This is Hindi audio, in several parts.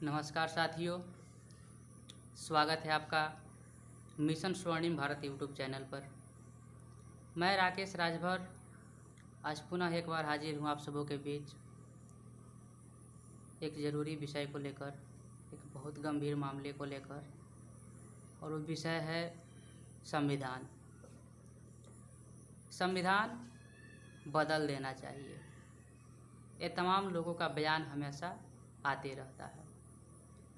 नमस्कार साथियों, स्वागत है आपका मिशन स्वर्णिम भारत यूट्यूब चैनल पर। मैं राकेश राजभर आज पुनः एक बार हाजिर हूँ आप सबों के बीच एक ज़रूरी विषय को लेकर, एक बहुत गंभीर मामले को लेकर, और वो विषय है संविधान। संविधान बदल देना चाहिए, ये तमाम लोगों का बयान हमेशा आते रहता है।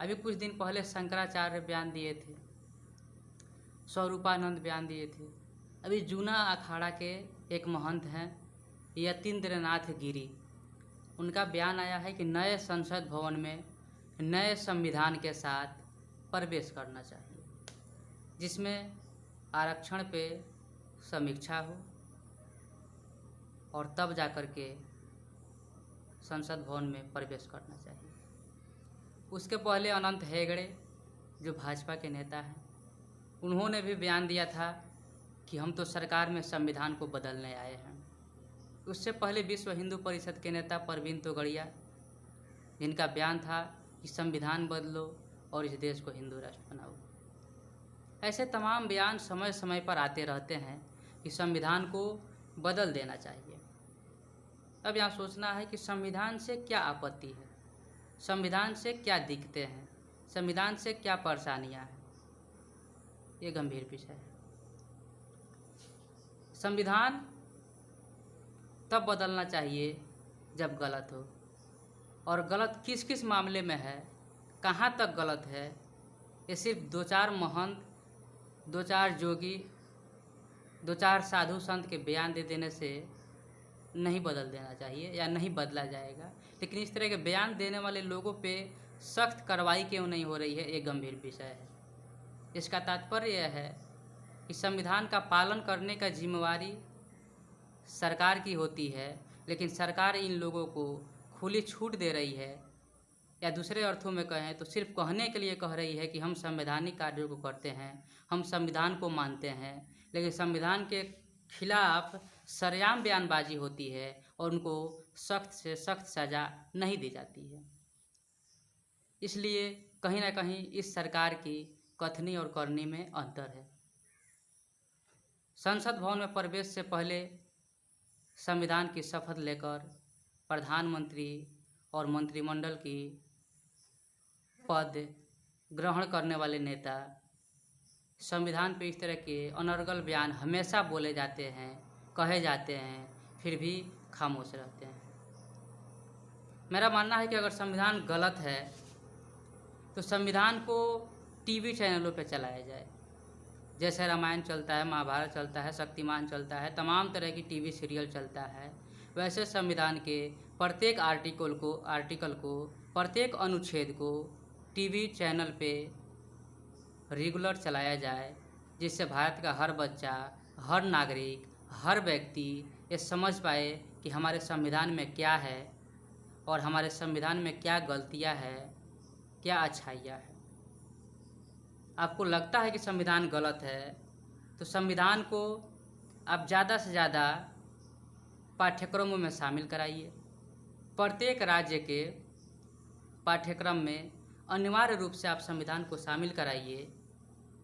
अभी कुछ दिन पहले शंकराचार्य बयान दिए थे, स्वरूपानंद बयान दिए थे। अभी जूना अखाड़ा के एक महंत हैं यतीन्द्रनाथ गिरी, उनका बयान आया है कि नए संसद भवन में नए संविधान के साथ प्रवेश करना चाहिए, जिसमें आरक्षण पे समीक्षा हो और तब जाकर के संसद भवन में प्रवेश करना चाहिए। उसके पहले अनंत हेगड़े जो भाजपा के नेता हैं, उन्होंने भी बयान दिया था कि हम तो सरकार में संविधान को बदलने आए हैं। उससे पहले विश्व हिंदू परिषद के नेता परवीन तोगड़िया, जिनका बयान था कि संविधान बदलो और इस देश को हिंदू राष्ट्र बनाओ। ऐसे तमाम बयान समय समय पर आते रहते हैं कि संविधान को बदल देना चाहिए। अब यहाँ सोचना है कि संविधान से क्या आपत्ति है, संविधान से क्या दिक्कतें हैं, संविधान से क्या परेशानियां हैं। ये गंभीर विषय है। संविधान तब बदलना चाहिए जब गलत हो, और गलत किस किस मामले में है, कहाँ तक गलत है, ये सिर्फ दो चार महंत, दो चार जोगी, दो चार साधु संत के बयान दे देने से नहीं बदल देना चाहिए या नहीं बदला जाएगा। लेकिन इस तरह के बयान देने वाले लोगों पे सख्त कार्रवाई क्यों नहीं हो रही है, ये गंभीर विषय है। इसका तात्पर्य यह है कि संविधान का पालन करने का जिम्मेवारी सरकार की होती है, लेकिन सरकार इन लोगों को खुली छूट दे रही है, या दूसरे अर्थों में कहें तो सिर्फ कहने के लिए कह रही है कि हम संवैधानिक कार्यों को करते हैं, हम संविधान को मानते हैं, लेकिन संविधान के खिलाफ सरेआम बयानबाजी होती है और उनको सख्त से सख्त सज़ा नहीं दी जाती है। इसलिए कहीं ना कहीं इस सरकार की कथनी और करनी में अंतर है। संसद भवन में प्रवेश से पहले संविधान की शपथ लेकर प्रधानमंत्री और मंत्रिमंडल की पद ग्रहण करने वाले नेता संविधान पे इस तरह के अनर्गल बयान हमेशा बोले जाते हैं, कहे जाते हैं, फिर भी खामोश रहते हैं। मेरा मानना है कि अगर संविधान गलत है तो संविधान को टीवी चैनलों पे चलाया जाए। जैसे रामायण चलता है, महाभारत चलता है, शक्तिमान चलता है, तमाम तरह की टीवी सीरियल चलता है, वैसे संविधान के प्रत्येक आर्टिकल को प्रत्येक अनुच्छेद को टीवी चैनल पे रेगुलर चलाया जाए, जिससे भारत का हर बच्चा, हर नागरिक, हर व्यक्ति ये समझ पाए कि हमारे संविधान में क्या है और हमारे संविधान में क्या गलतियां हैं, क्या अच्छाइयाँ हैं। आपको लगता है कि संविधान गलत है तो संविधान को आप ज़्यादा से ज़्यादा पाठ्यक्रमों में शामिल कराइए। प्रत्येक राज्य के पाठ्यक्रम में अनिवार्य रूप से आप संविधान को शामिल कराइए।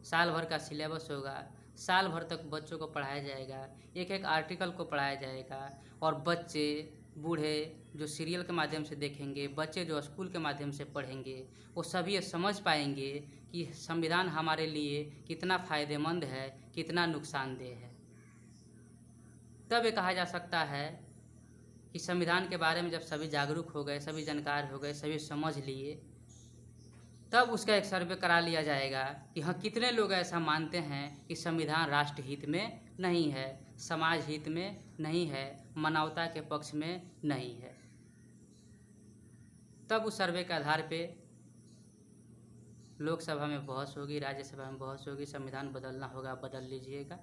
साल भर का सिलेबस होगा, साल भर तक बच्चों को पढ़ाया जाएगा, एक एक आर्टिकल को पढ़ाया जाएगा, और बच्चे, बूढ़े जो सीरियल के माध्यम से देखेंगे, बच्चे जो स्कूल के माध्यम से पढ़ेंगे, वो सभी ये समझ पाएंगे कि संविधान हमारे लिए कितना फ़ायदेमंद है, कितना नुकसानदेह है। तब ये कहा जा सकता है कि संविधान के बारे में जब सभी जागरूक हो गए, सभी जानकार हो गए, सभी समझ लिए, तब उसका एक सर्वे करा लिया जाएगा कि हाँ, कितने लोग ऐसा मानते हैं कि संविधान राष्ट्र हित में नहीं है, समाज हित में नहीं है, मानवता के पक्ष में नहीं है। तब उस सर्वे के आधार पे लोकसभा में बहस होगी, राज्यसभा में बहस होगी, संविधान बदलना होगा, बदल लीजिएगा।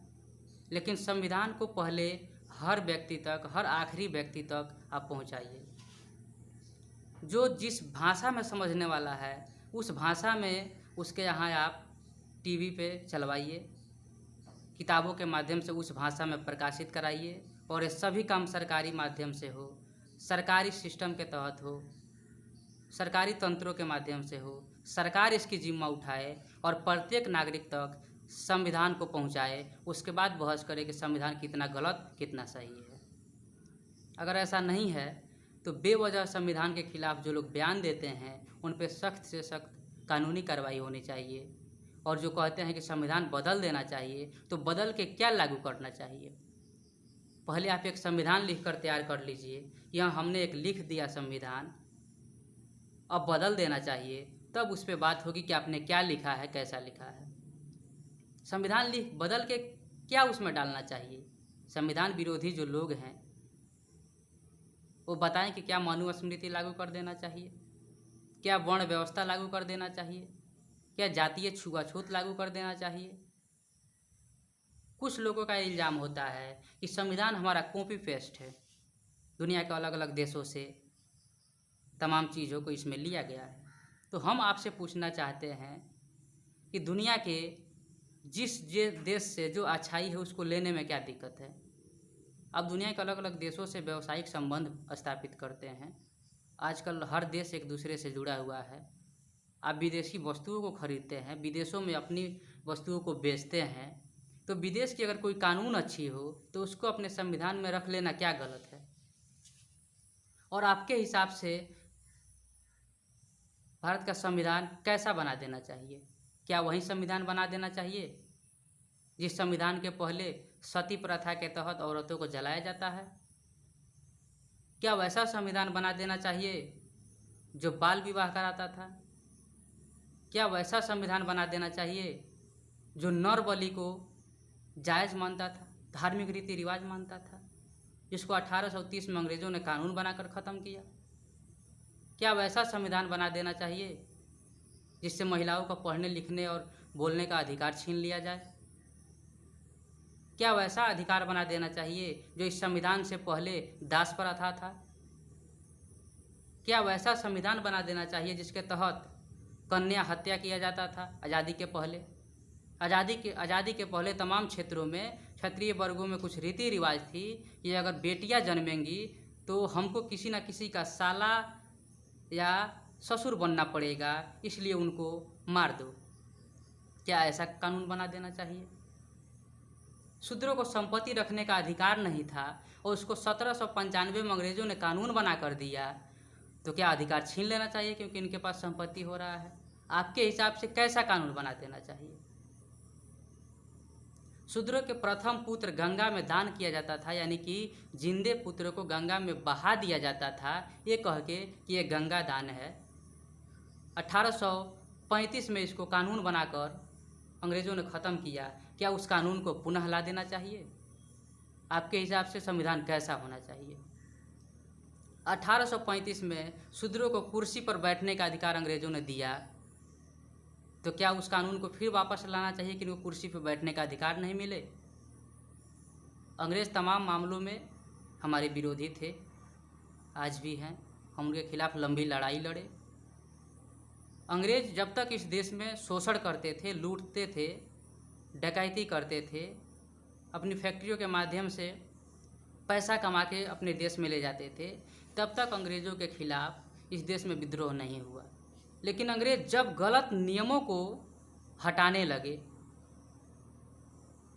लेकिन संविधान को पहले हर व्यक्ति तक, हर आखिरी व्यक्ति तक आप पहुंचाइए। जो जिस भाषा में समझने वाला है उस भाषा में उसके यहाँ आप टीवी पे चलवाइए, किताबों के माध्यम से उस भाषा में प्रकाशित कराइए, और ये सभी काम सरकारी माध्यम से हो, सरकारी सिस्टम के तहत हो, सरकारी तंत्रों के माध्यम से हो, सरकार इसकी जिम्मा उठाए और प्रत्येक नागरिक तक संविधान को पहुंचाए, उसके बाद बहस करे कि संविधान कितना गलत कितना सही है। अगर ऐसा नहीं है तो बेवजह संविधान के खिलाफ जो लोग बयान देते हैं उन पर सख्त से सख्त कानूनी कार्रवाई होनी चाहिए। और जो कहते हैं कि संविधान बदल देना चाहिए, तो बदल के क्या लागू करना चाहिए? पहले आप एक संविधान लिखकर तैयार कर लीजिए। यहाँ हमने एक लिख दिया संविधान, अब बदल देना चाहिए, तब उस पर बात होगी कि आपने क्या लिखा है, कैसा लिखा है। संविधान लिख बदल के क्या उसमें डालना चाहिए? संविधान विरोधी जो लोग हैं वो बताएं कि क्या मनुस्मृति लागू कर देना चाहिए, क्या वर्ण व्यवस्था लागू कर देना चाहिए, क्या जातीय छुआछूत लागू कर देना चाहिए। कुछ लोगों का इल्ज़ाम होता है कि संविधान हमारा कॉपी पेस्ट है, दुनिया के अलग अलग देशों से तमाम चीज़ों को इसमें लिया गया है। तो हम आपसे पूछना चाहते हैं कि दुनिया के जिस देश से जो अच्छाई है उसको लेने में क्या दिक्कत है? अब दुनिया के अलग अलग देशों से व्यावसायिक संबंध स्थापित करते हैं। आजकल हर देश एक दूसरे से जुड़ा हुआ है। आप विदेशी वस्तुओं को खरीदते हैं, विदेशों में अपनी वस्तुओं को बेचते हैं, तो विदेश की अगर कोई कानून अच्छी हो तो उसको अपने संविधान में रख लेना क्या गलत है? और आपके हिसाब से भारत का संविधान कैसा बना देना चाहिए? क्या वही संविधान बना देना चाहिए जिस संविधान के पहले सती प्रथा के तहत औरतों को जलाया जाता है? क्या वैसा संविधान बना देना चाहिए जो बाल विवाह कराता था? क्या वैसा संविधान बना देना चाहिए जो नर बलि को जायज़ मानता था, धार्मिक रीति रिवाज मानता था, जिसको 1830 में अंग्रेज़ों ने कानून बनाकर ख़त्म किया? क्या वैसा संविधान बना देना चाहिए जिससे महिलाओं का पढ़ने लिखने और बोलने का अधिकार छीन लिया जाए? क्या वैसा अधिकार बना देना चाहिए जो इस संविधान से पहले दास प्रथा था? क्या वैसा संविधान बना देना चाहिए जिसके तहत कन्या हत्या किया जाता था आज़ादी के पहले? आज़ादी के पहले तमाम क्षेत्रों में क्षत्रिय वर्गों में कुछ रीति रिवाज थी कि अगर बेटियां जन्मेंगी तो हमको किसी न किसी का साला या ससुर बनना पड़ेगा, इसलिए उनको मार दो। क्या ऐसा कानून बना देना चाहिए? शूद्रों को संपत्ति रखने का अधिकार नहीं था और उसको 1795 में अंग्रेज़ों ने कानून बना कर दिया, तो क्या अधिकार छीन लेना चाहिए क्योंकि इनके पास संपत्ति हो रहा है? आपके हिसाब से कैसा कानून बना देना चाहिए? शूद्रों के प्रथम पुत्र गंगा में दान किया जाता था, यानी कि जिंदे पुत्र को गंगा में बहा दिया जाता था, ये कह के कि ये गंगा दान है। 1835 में इसको कानून बनाकर अंग्रेज़ों ने ख़त्म किया। क्या उस कानून को पुनः ला देना चाहिए? आपके हिसाब से संविधान कैसा होना चाहिए? 1835 में शूद्रों को कुर्सी पर बैठने का अधिकार अंग्रेज़ों ने दिया, तो क्या उस कानून को फिर वापस लाना चाहिए कि उनको कुर्सी पर बैठने का अधिकार नहीं मिले? अंग्रेज़ तमाम मामलों में हमारे विरोधी थे, आज भी हैं। हम उनके खिलाफ लंबी लड़ाई लड़े। अंग्रेज़ जब तक इस देश में शोषण करते थे, लूटते थे, डकैती करते थे, अपनी फैक्ट्रियों के माध्यम से पैसा कमा के अपने देश में ले जाते थे, तब तक अंग्रेज़ों के खिलाफ इस देश में विद्रोह नहीं हुआ। लेकिन अंग्रेज़ जब गलत नियमों को हटाने लगे,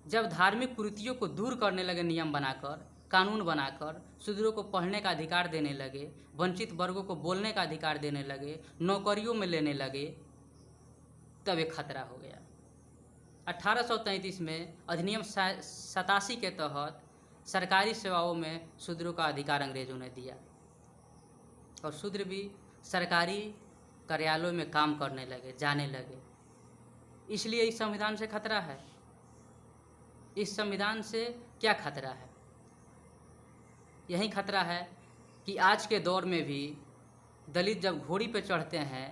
जब धार्मिक कुरीतियों को दूर करने लगे, नियम बनाकर, कानून बनाकर, शूद्रों को पढ़ने का अधिकार देने लगे, वंचित वर्गों को बोलने का अधिकार देने लगे, नौकरियों में लेने लगे, तब एक खतरा हो गया। 1833 में अधिनियम 87 के तहत सरकारी सेवाओं में शूद्रों का अधिकार अंग्रेज़ों ने दिया और शूद्र भी सरकारी कार्यालयों में काम करने लगे, जाने लगे। इसलिए इस संविधान से खतरा है। इस संविधान से क्या खतरा है? यही खतरा है कि आज के दौर में भी दलित जब घोड़ी पे चढ़ते हैं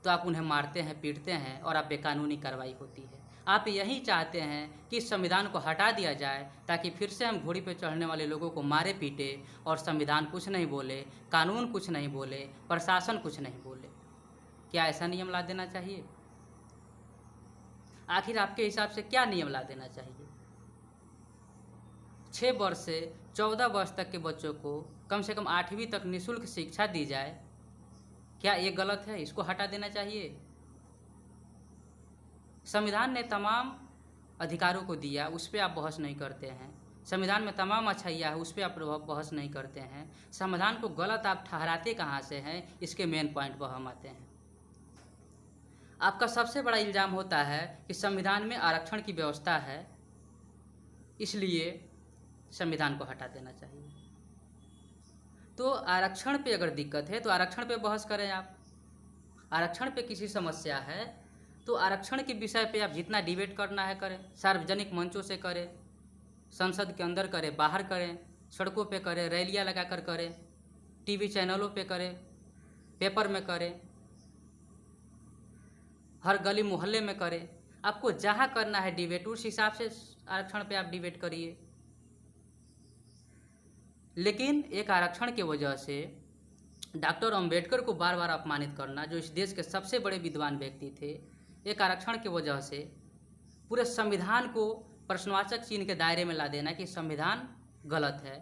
तो आप उन्हें मारते हैं, पीटते हैं और आप पे कानूनी कार्रवाई होती है। आप यही चाहते हैं कि इस संविधान को हटा दिया जाए ताकि फिर से हम घोड़ी पे चढ़ने वाले लोगों को मारे पीटे और संविधान कुछ नहीं बोले, कानून कुछ नहीं बोले, प्रशासन कुछ नहीं बोले। क्या ऐसा नियम ला देना चाहिए? आखिर आपके हिसाब से क्या नियम ला देना चाहिए? 6 वर्ष से 14 वर्ष तक के बच्चों को कम से कम 8वीं तक निःशुल्क शिक्षा दी जाए, क्या ये गलत है? इसको हटा देना चाहिए। संविधान ने तमाम अधिकारों को दिया, उस पर आप बहस नहीं करते हैं। संविधान में तमाम अच्छाइयाँ है, उस पर आप बहस नहीं करते हैं। संविधान को गलत आप ठहराते कहाँ से हैं, इसके मेन पॉइंट पर हम आते हैं। आपका सबसे बड़ा इल्ज़ाम होता है कि संविधान में आरक्षण की व्यवस्था है, इसलिए संविधान को हटा देना चाहिए। तो आरक्षण पे अगर दिक्कत है तो आरक्षण पे बहस करें आप। आरक्षण पे किसी समस्या है तो आरक्षण के विषय पे आप जितना डिबेट करना है करें, सार्वजनिक मंचों से करें, संसद के अंदर करें, बाहर करें, सड़कों पे करें, रैलियां लगाकर करें, टीवी चैनलों पे करें, पेपर में करें, हर गली मोहल्ले में करें। आपको जहाँ करना है डिबेट, उस हिसाब से आरक्षण पे आप डिबेट करिए। लेकिन एक आरक्षण की वजह से डॉक्टर अंबेडकर को बार बार अपमानित करना, जो इस देश के सबसे बड़े विद्वान व्यक्ति थे, एक आरक्षण की वजह से पूरे संविधान को प्रश्नवाचक चिन्ह के दायरे में ला देना कि संविधान गलत है।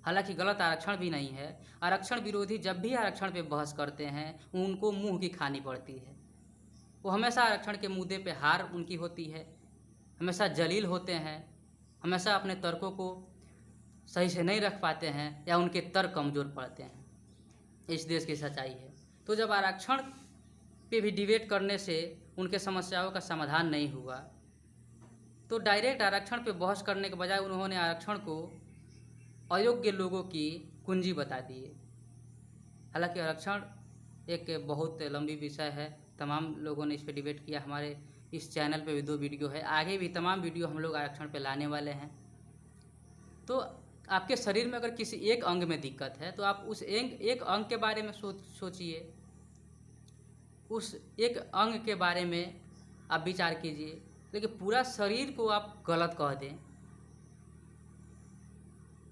हालांकि गलत आरक्षण भी नहीं है। आरक्षण विरोधी जब भी आरक्षण पे बहस करते हैं उनको मुंह की खानी पड़ती है। वो हमेशा आरक्षण के मुद्दे पे हार उनकी होती है, हमेशा जलील होते हैं, हमेशा अपने तर्कों को सही से नहीं रख पाते हैं या उनके तर्क कमज़ोर पड़ते हैं। इस देश की सच्चाई है। तो जब आरक्षण पे भी डिबेट करने से उनके समस्याओं का समाधान नहीं हुआ तो डायरेक्ट आरक्षण पे बहस करने के बजाय उन्होंने आरक्षण को अयोग्य लोगों की कुंजी बता दिए। हालांकि आरक्षण एक बहुत लंबी विषय है, तमाम लोगों ने इस पर डिबेट किया। हमारे इस चैनल पे भी 2 वीडियो है, आगे भी तमाम वीडियो हम लोग आरक्षण पे लाने वाले हैं। तो आपके शरीर में अगर किसी एक अंग में दिक्कत है तो आप उस एक अंग के बारे में सोचिए, उस एक अंग के बारे में आप विचार कीजिए। लेकिन पूरा शरीर को आप गलत कह दें।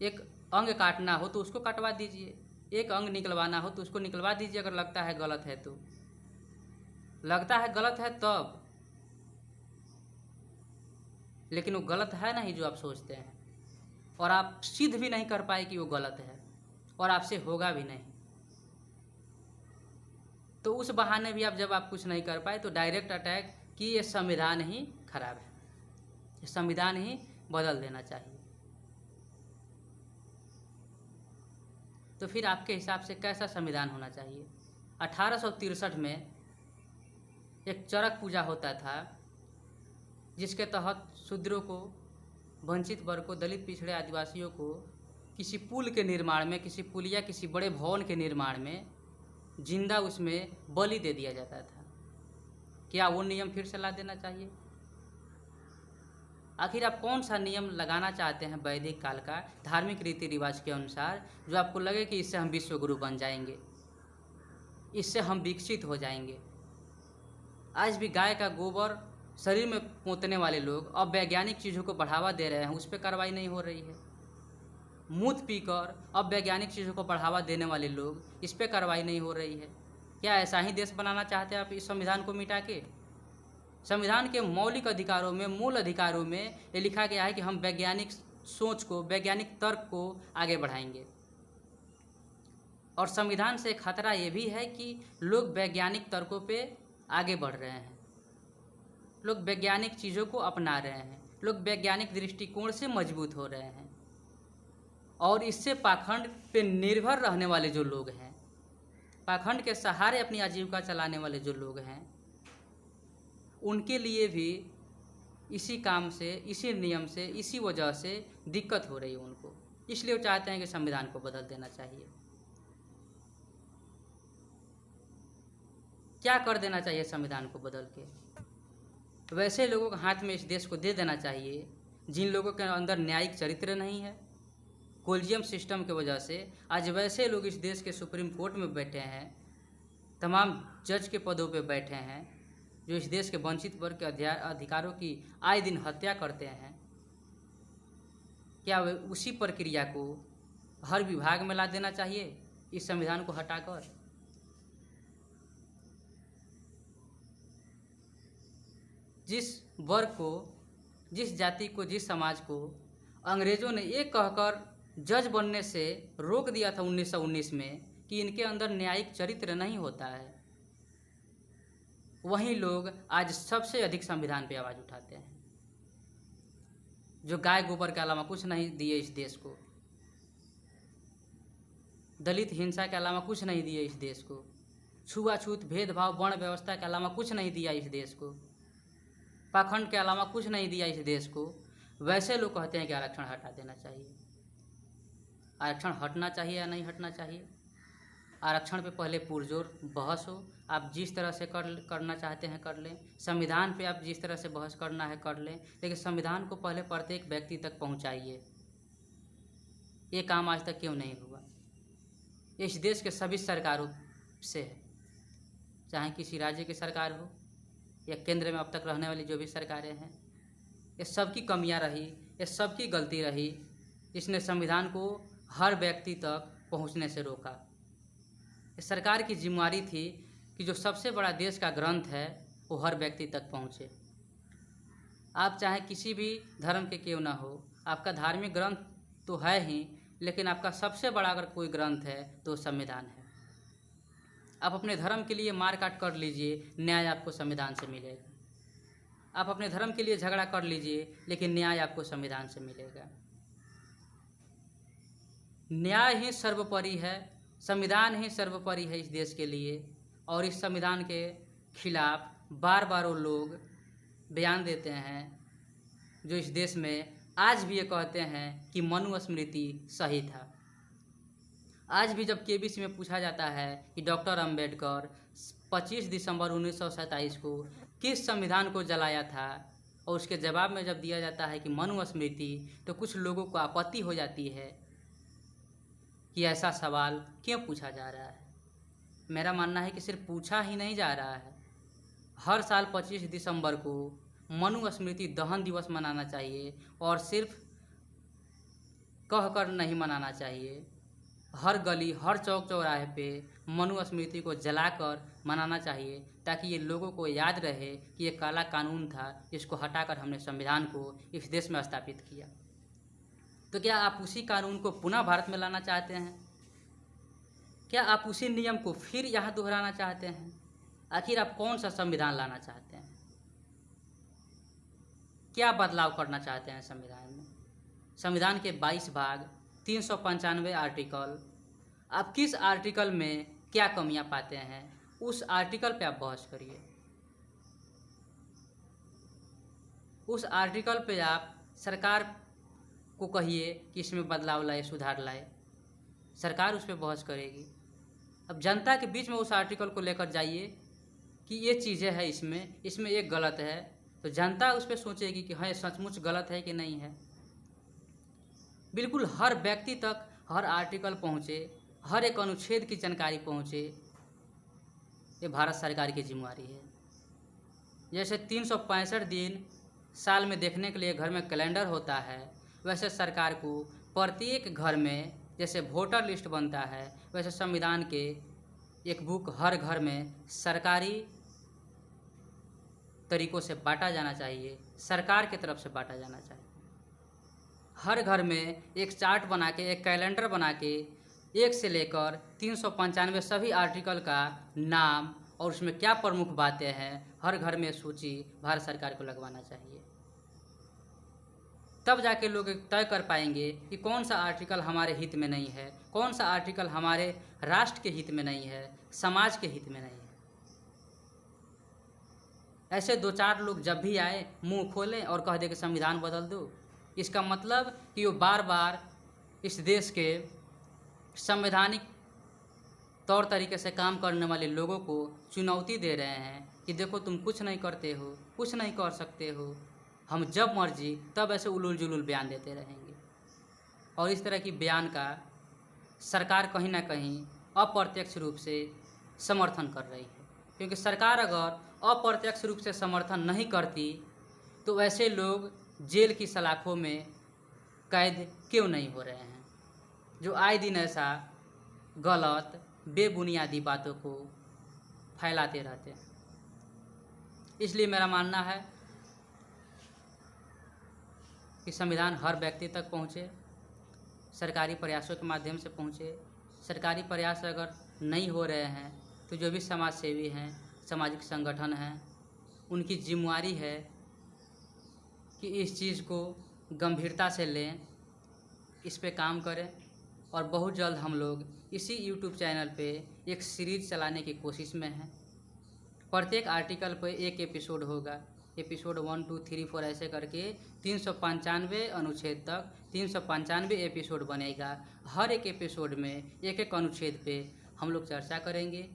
एक अंग काटना हो तो उसको कटवा दीजिए, एक अंग निकलवाना हो तो उसको निकलवा दीजिए अगर लगता है गलत है तो। लगता है गलत है तब, लेकिन वो गलत है नहीं जो आप सोचते हैं, और आप सिद्ध भी नहीं कर पाए कि वो गलत है, और आपसे होगा भी नहीं। तो उस बहाने भी जब आप कुछ नहीं कर पाए तो डायरेक्ट अटैक कि ये संविधान ही खराब है, ये संविधान ही बदल देना चाहिए। तो फिर आपके हिसाब से कैसा संविधान होना चाहिए? 1863 में एक चरक पूजा होता था जिसके तहत शूद्रों को, वंचित वर्ग को, दलित पिछड़े आदिवासियों को किसी पुल के निर्माण में, किसी पुल या किसी बड़े भवन के निर्माण में जिंदा उसमें बलि दे दिया जाता था। क्या वो नियम फिर से ला देना चाहिए? आखिर आप कौन सा नियम लगाना चाहते हैं वैदिक काल का धार्मिक रीति रिवाज के अनुसार, जो आपको लगे कि इससे हम विश्व गुरु बन जाएंगे, इससे हम विकसित हो जाएंगे? आज भी गाय का गोबर शरीर में पोंतने वाले लोग अब वैज्ञानिक चीज़ों को बढ़ावा दे रहे हैं, उस पर कार्रवाई नहीं हो रही है। मूत्र पीकर अब वैज्ञानिक चीज़ों को बढ़ावा देने वाले लोग, इस पर कार्रवाई नहीं हो रही है। क्या ऐसा ही देश बनाना चाहते हैं आप इस संविधान को मिटा के? संविधान के मौलिक अधिकारों में, मूल अधिकारों में ये लिखा गया है कि हम वैज्ञानिक सोच को, वैज्ञानिक तर्क को आगे बढ़ाएंगे। और संविधान से खतरा ये भी है कि लोग वैज्ञानिक तर्कों पे आगे बढ़ रहे हैं, लोग वैज्ञानिक चीज़ों को अपना रहे हैं, लोग वैज्ञानिक दृष्टिकोण से मजबूत हो रहे हैं। और इससे पाखंड पे निर्भर रहने वाले जो लोग हैं, पाखंड के सहारे अपनी आजीविका चलाने वाले जो लोग हैं, उनके लिए भी इसी काम से, इसी नियम से, इसी वजह से दिक्कत हो रही है उनको। इसलिए वो चाहते हैं कि संविधान को बदल देना चाहिए। क्या कर देना चाहिए संविधान को बदल के? वैसे लोगों के हाथ में इस देश को दे देना चाहिए जिन लोगों के अंदर न्यायिक चरित्र नहीं है। कोलिजियम सिस्टम की वजह से आज वैसे लोग इस देश के सुप्रीम कोर्ट में बैठे हैं, तमाम जज के पदों पे बैठे हैं, जो इस देश के वंचित वर्ग के अधिकारों की आए दिन हत्या करते हैं। क्या उसी प्रक्रिया को हर विभाग में ला देना चाहिए इस संविधान को हटाकर? जिस वर्ग को, जिस जाति को, जिस समाज को अंग्रेज़ों ने ये कहकर जज बनने से रोक दिया था 1919 में कि इनके अंदर न्यायिक चरित्र नहीं होता है, वही लोग आज सबसे अधिक संविधान पे आवाज़ उठाते हैं, जो गाय गोबर के अलावा कुछ नहीं दिए इस देश को, दलित हिंसा के अलावा कुछ नहीं दिए इस देश को, छुआछूत भेदभाव वर्ण व्यवस्था के अलावा कुछ नहीं दिया इस देश को, पाखंड के अलावा कुछ नहीं दिया इस देश को, वैसे लोग कहते हैं कि आरक्षण हटा देना चाहिए। आरक्षण हटना चाहिए या नहीं हटना चाहिए? आरक्षण पे पहले पुरजोर बहस हो, आप जिस तरह से करना चाहते हैं कर लें, संविधान पे आप जिस तरह से बहस करना है कर लें, लेकिन संविधान को पहले प्रत्येक व्यक्ति तक पहुंचाइए। ये काम आज तक क्यों नहीं हुआ? इस देश के सभी सरकारों से है, चाहे किसी राज्य की सरकार हो या केंद्र में अब तक रहने वाली जो भी सरकारें हैं, ये सबकी कमियां रही, ये सबकी गलती रही, इसने संविधान को हर व्यक्ति तक पहुंचने से रोका। इस सरकार की जिम्मेदारी थी कि जो सबसे बड़ा देश का ग्रंथ है वो हर व्यक्ति तक पहुंचे। आप चाहे किसी भी धर्म के क्यों ना हो, आपका धार्मिक ग्रंथ तो है ही, लेकिन आपका सबसे बड़ा अगर कोई ग्रंथ है तो संविधान है। आप अपने धर्म के लिए मार काट कर लीजिए, न्याय आपको संविधान से मिलेगा। आप अपने धर्म के लिए झगड़ा कर लीजिए, लेकिन न्याय आपको संविधान से मिलेगा। न्याय ही सर्वोपरि है, संविधान ही सर्वोपरि है इस देश के लिए। और इस संविधान के खिलाफ बार बार वो लोग बयान देते हैं जो इस देश में आज भी ये कहते हैं कि मनुस्मृति सही था। आज भी जब केबीसी में पूछा जाता है कि डॉक्टर अंबेडकर 25 दिसंबर 1927 को किस संविधान को जलाया था, और उसके जवाब में जब दिया जाता है कि मनुस्मृति, तो कुछ लोगों को आपत्ति हो जाती है कि ऐसा सवाल क्यों पूछा जा रहा है। मेरा मानना है कि सिर्फ पूछा ही नहीं जा रहा है, हर साल 25 दिसंबर को मनुस्मृति दहन दिवस मनाना चाहिए, और सिर्फ कहकर नहीं मनाना चाहिए। हर गली हर चौक चौराहे पे मनुस्मृति को जलाकर मनाना चाहिए, ताकि ये लोगों को याद रहे कि ये काला कानून था जिसको हटाकर हमने संविधान को इस देश में स्थापित किया। तो क्या आप उसी कानून को पुनः भारत में लाना चाहते हैं? क्या आप उसी नियम को फिर यहाँ दोहराना चाहते हैं? आखिर आप कौन सा संविधान लाना चाहते हैं? क्या बदलाव करना चाहते हैं संविधान में? संविधान के 22 भाग, 395 आर्टिकल, आप किस आर्टिकल में क्या कमियां पाते हैं, उस आर्टिकल पे आप बहस करिए। उस आर्टिकल पे आप सरकार को कहिए कि इसमें बदलाव लाए, सुधार लाए, सरकार उस पर बहस करेगी। अब जनता के बीच में उस आर्टिकल को लेकर जाइए कि ये चीज़ें हैं इसमें एक गलत है, तो जनता उस पर सोचेगी कि हाँ सचमुच गलत है कि नहीं है। बिल्कुल हर व्यक्ति तक हर आर्टिकल पहुँचे, हर एक अनुच्छेद की जानकारी पहुँचे, ये भारत सरकार की जिम्मेदारी है। जैसे 365 दिन साल में देखने के लिए घर में कैलेंडर होता है, वैसे सरकार को प्रत्येक घर में जैसे वोटर लिस्ट बनता है, वैसे संविधान के एक बुक हर घर में सरकारी तरीक़ों से बांटा जाना चाहिए, सरकार की तरफ से बांटा जाना चाहिए। हर घर में एक चार्ट बना के, एक कैलेंडर बना के 1 से लेकर 395 सभी आर्टिकल का नाम और उसमें क्या प्रमुख बातें हैं, हर घर में सूची भारत सरकार को लगवाना चाहिए। तब जाके लोग तय कर पाएंगे कि कौन सा आर्टिकल हमारे हित में नहीं है, कौन सा आर्टिकल हमारे राष्ट्र के हित में नहीं है, समाज के हित में नहीं है। ऐसे 2-4 लोग जब भी आए मुंह खोलें और कह दे कि संविधान बदल दो, इसका मतलब कि वो बार बार इस देश के संवैधानिक तौर तरीके से काम करने वाले लोगों को चुनौती दे रहे हैं कि देखो तुम कुछ नहीं करते हो, कुछ नहीं कर सकते हो, हम जब मर्जी तब ऐसे उलूल जुलूल बयान देते रहेंगे। और इस तरह की बयान का सरकार कहीं ना कहीं अप्रत्यक्ष रूप से समर्थन कर रही है, क्योंकि सरकार अगर अप्रत्यक्ष रूप से समर्थन नहीं करती तो ऐसे लोग जेल की सलाखों में कैद क्यों नहीं हो रहे हैं, जो आए दिन ऐसा गलत बेबुनियादी बातों को फैलाते रहते हैं। इसलिए मेरा मानना है कि संविधान हर व्यक्ति तक पहुँचे, सरकारी प्रयासों के माध्यम से पहुँचे, सरकारी प्रयास अगर नहीं हो रहे हैं तो जो भी समाज सेवी हैं, सामाजिक संगठन हैं, उनकी जिम्मेवारी है कि इस चीज़ को गंभीरता से लें, इस पे काम करें। और बहुत जल्द हम लोग इसी यूट्यूब चैनल पे एक सीरीज़ चलाने की कोशिश में हैं। प्रत्येक आर्टिकल पे एक एपिसोड होगा, एपिसोड 1, 2, 3, 4 ऐसे करके 395 अनुच्छेद तक 395 एपिसोड बनेगा। हर एक एपिसोड में एक एक अनुच्छेद पे हम लोग चर्चा करेंगे,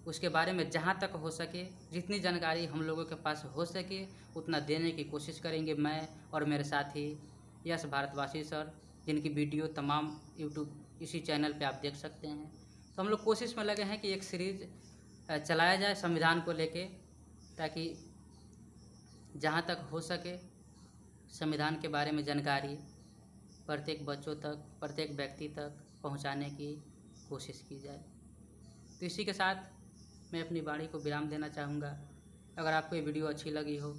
उसके बारे में जहाँ तक हो सके, जितनी जानकारी हम लोगों के पास हो सके उतना देने की कोशिश करेंगे, मैं और मेरे साथी यश भारतवासी सर, जिनकी वीडियो तमाम यूट्यूब इसी चैनल पे आप देख सकते हैं। तो हम लोग कोशिश में लगे हैं कि एक सीरीज़ चलाया जाए संविधान को लेके, ताकि जहाँ तक हो सके संविधान के बारे में जानकारी प्रत्येक बच्चों तक, प्रत्येक व्यक्ति तक पहुँचाने की कोशिश की जाए। तो इसी के साथ मैं अपनी वाणी को विराम देना चाहूँगा। अगर आपको ये वीडियो अच्छी लगी हो,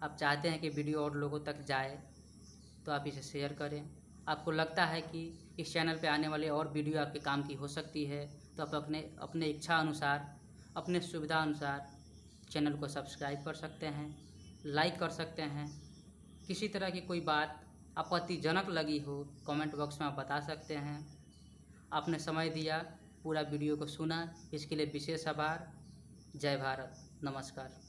आप चाहते हैं कि वीडियो और लोगों तक जाए, तो आप इसे शेयर करें। आपको लगता है कि इस चैनल पे आने वाले और वीडियो आपके काम की हो सकती है, तो आप अपने इच्छा अनुसार, अपने सुविधा अनुसार चैनल को सब्सक्राइब कर सकते हैं, लाइक कर सकते हैं। किसी तरह की कोई बात आपत्तिजनक लगी हो, कमेंट बॉक्स में आप बता सकते हैं। आपने समय दिया, पूरा वीडियो को सुना, इसके लिए विशेष आभार। जय भारत, नमस्कार।